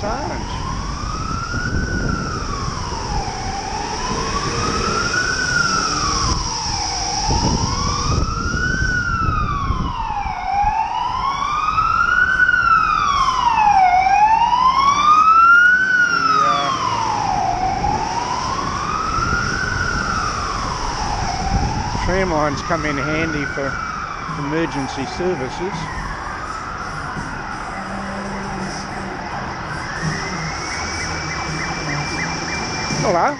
Assange. Tram lines come in handy for emergency services. Hello.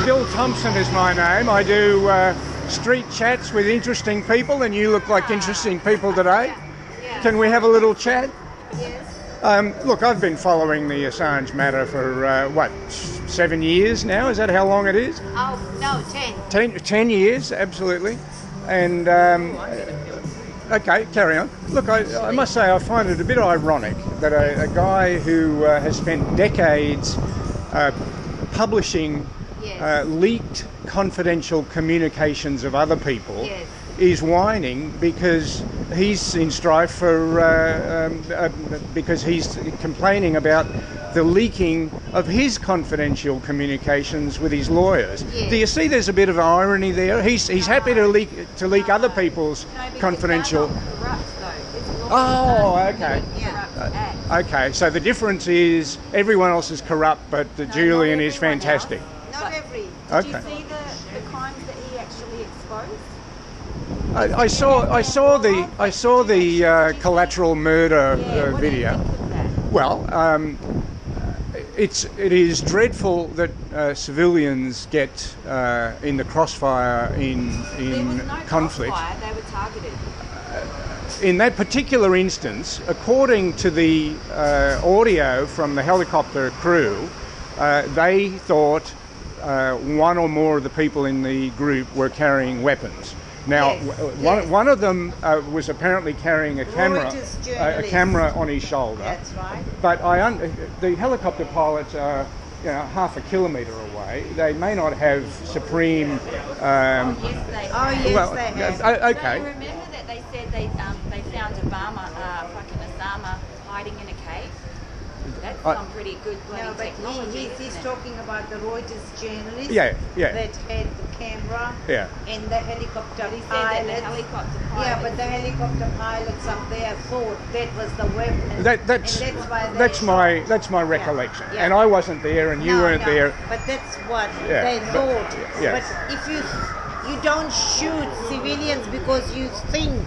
Bill Thompson is my name. I do street chats with interesting people, and you look like interesting people today. Can we have a little chat? Look, I've been following the Assange matter for, 7 years now? Is that how long it is? Oh, no, 10. 10 years, absolutely. And, okay, carry on. Look, I must say I find it a bit ironic that a guy who has spent decades publishing leaked confidential communications of other people is whining because he's in strife for because he's complaining about the leaking of his confidential communications with his lawyers. Do you see there's a bit of irony there? He's happy to leak other people's confidential. Oh, okay. Okay, so the difference is everyone else is corrupt, but Julian is fantastic. Not every. Did you see the crimes that he actually exposed? I saw the Collateral Murder video. Well, it is dreadful that civilians get in the crossfire in conflict. Crossfire, they were targeted. In that particular instance, according to the audio from the helicopter crew, they thought one or more of the people in the group were carrying weapons. Now, one of them was apparently carrying a camera on his shoulder. That's right. But the helicopter pilots are half a kilometre away. They may not have supreme. Yes, they have. Okay. Do you remember that they said they found fucking Osama hiding in a cave? That's some pretty good bloody technology. He's talking about the Reuters journalist that had the camera and the helicopter He said pilots. that the helicopter pilots. Yeah, but the helicopter pilots up there thought that was the weapon. That's my recollection. And I wasn't there, and you weren't there. But that's what they thought. But if you don't shoot civilians because you think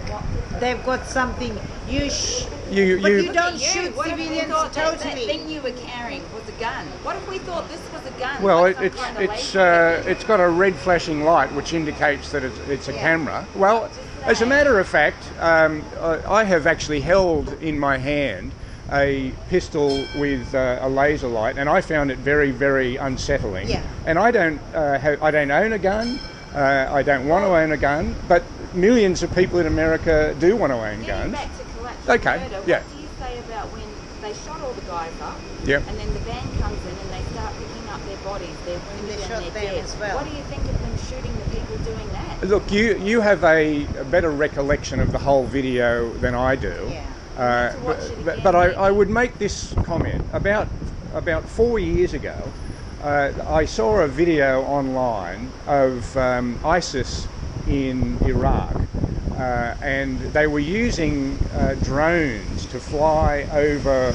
they've got something, but you don't shoot civilians totally. That thing you were carrying was a gun. What if we thought this was a gun? Well, like it's got a red flashing light which indicates that it's a camera. Well, as a matter of fact, I have actually held in my hand a pistol with a laser light, and I found it very, very unsettling. And I don't own a gun. I don't want to own a gun, but millions of people in America do want to own guns. Back to Collateral Murder, yeah. What do you say about when they shot all the guys up, Yep. and then the van comes in and they start picking up their bodies, their wounded and their dead? As well. What do you think of them shooting the people doing that? Look, you have a better recollection of the whole video than I do. But I would make this comment. About 4 years ago, I saw a video online of ISIS in Iraq, and they were using drones to fly over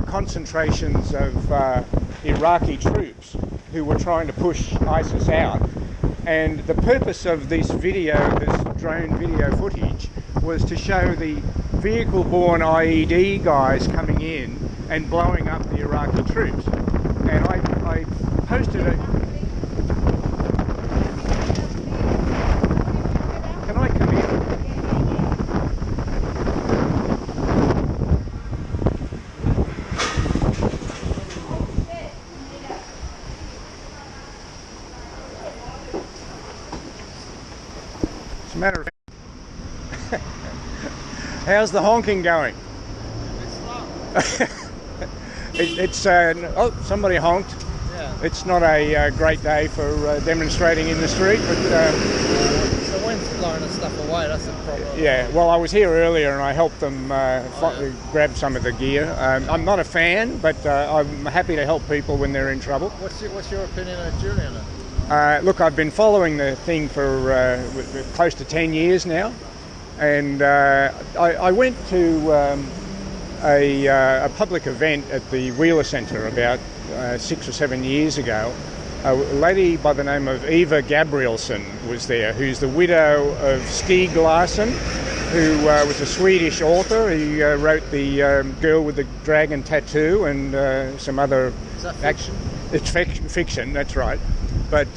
concentrations of Iraqi troops who were trying to push ISIS out. And the purpose of this drone video footage, was to show the vehicle-borne IED guys coming in and blowing up the Iraqi troops. And I posted it. Can I come in? As a matter of fact, how's the honking going? It's somebody honked. Yeah. it's not a great day for demonstrating in the street. But so when's blowing the stuff away? That's the problem. yeah, well, I was here earlier and I helped them grab some of the gear. I'm not a fan, but I'm happy to help people when they're in trouble. What's your opinion of Julian? Look, I've been following the thing for close to 10 years now, and I went to a public event at the Wheeler Centre about 6 or 7 years ago. A lady by the name of Eva Gabrielsson was there, who's the widow of Stieg Larsson, who was a Swedish author. He wrote The Girl with the Dragon Tattoo and some other... Is that fiction? It's fiction, that's right. But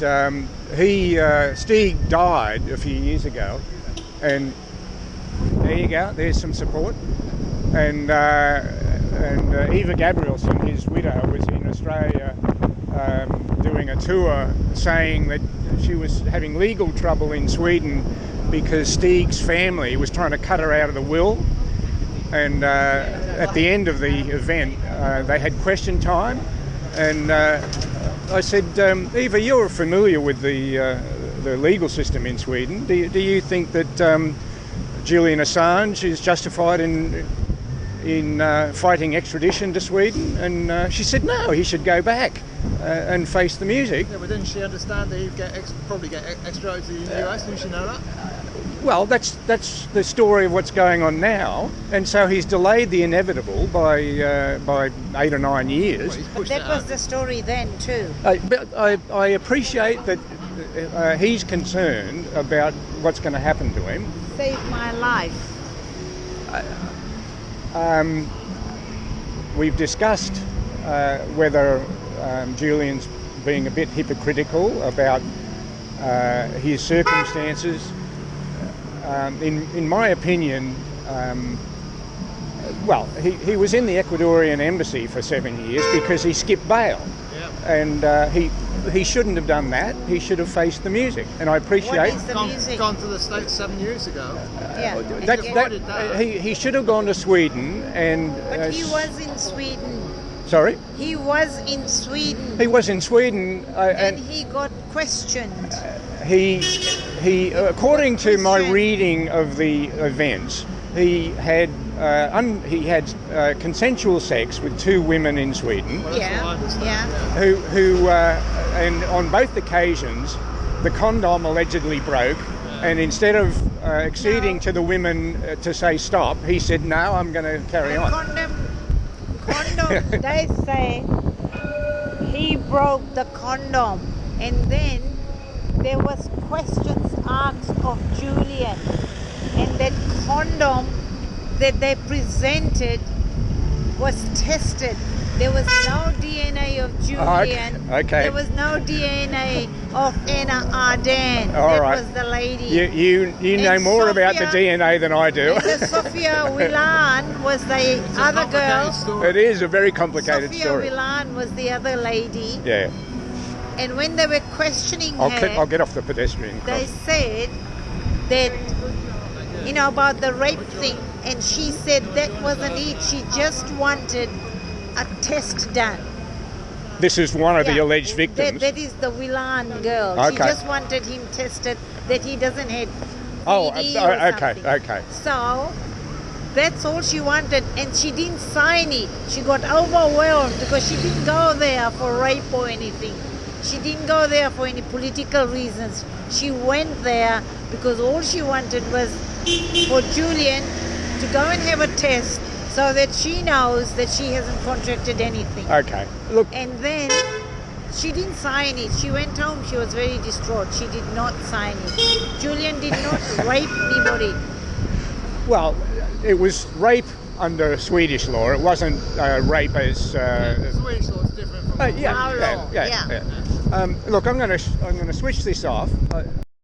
Stieg died a few years ago, and there you go, there's some support. And Eva Gabrielsson, his widow, was in Australia doing a tour saying that she was having legal trouble in Sweden because Stieg's family was trying to cut her out of the will. And at the end of the event, they had question time, and I said, Eva, you're familiar with the legal system in Sweden. Do you think that Julian Assange is justified in fighting extradition to Sweden? And she said, no, he should go back and face the music. Yeah, but didn't she understand that he'd probably get extradited to the US? Didn't she know that? Well, that's the story of what's going on now, and so he's delayed the inevitable by 8 or 9 years. But that was the story then too. But I appreciate that he's concerned about what's going to happen to him. Saved my life. We've discussed whether Julian's being a bit hypocritical about his circumstances. In my opinion, well, he was in the Ecuadorian embassy for 7 years because he skipped bail. Yeah. And he shouldn't have done that. He should have faced the music. And I appreciate... What is the music? Gone to the States 7 years ago. Yeah. He should have gone to Sweden and... But he was in Sweden. Sorry? He was in Sweden. He was in Sweden. And he got questioned. He, according to my reading of the events, he had consensual sex with 2 women in Sweden. Well, Yeah. Who and on both occasions, the condom allegedly broke, and instead of acceding to the women to say stop, he said, "No, I'm going to carry on." Condom. They say he broke the condom, and then there was questions asked of Julian, and that condom that they presented was tested. There was no DNA of Julian. Okay. There was no DNA of Anna Arden. All that right. was the lady. You know more about the DNA than I do. Sophia Willan was the other girl. Story. It is a very complicated Sophia story. Willan was the other lady. Yeah. And when they were questioning I'll her, get off the pedestrian they crossing. said that, about the rape thing, and she said that wasn't it. She just wanted a test done. This is one of the alleged victims. That is the Willan girl. Okay. She just wanted him tested that he doesn't have Oh, PD or something. okay. So that's all she wanted, and she didn't sign it. She got overwhelmed because she didn't go there for rape or anything. She didn't go there for any political reasons. She went there because all she wanted was for Julian to go and have a test so that she knows that she hasn't contracted anything. Okay. Look, And then she didn't sign it. She went home. She was very distraught. She did not sign it. Julian did not rape anybody. well, it was rape under Swedish law. It wasn't rape as... Swedish law is different from yeah. Look, Look, I'm going to switch this off.